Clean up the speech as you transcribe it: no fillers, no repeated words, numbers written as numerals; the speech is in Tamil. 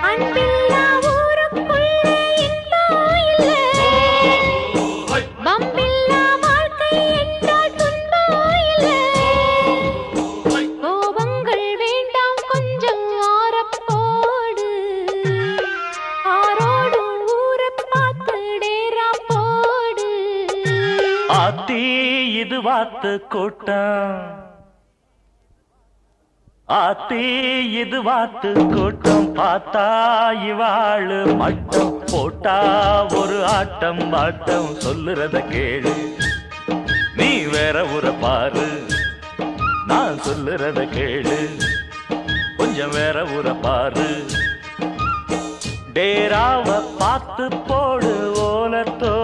அன்பில்லா ஊருக்குள்ளே இன்பம் இல்லை. பம்பில்லா வாழ்க்கை என்றால் துன்பம் இல்லை. கோபங்கள் வேண்டாம் கொஞ்சம் ஆரப்போடு. ஆரோடும் ஊரை பார்த்து டேரா போடு. ஆத்தி இது வாத்து கூட்டம், ஆத்தி இது வாத்து கூட்டம். பார்த்தா இவாளு மட்டம் போட்டா ஒரு ஆட்டம் பாட்டம். சொல்லுறத கேளு நீ வேற ஊரை பாரு, நான் சொல்லுறத கேளு கொஞ்சம் வேற ஊரை பாரு. டேராவ பார்த்து போடு ஓலத்தோ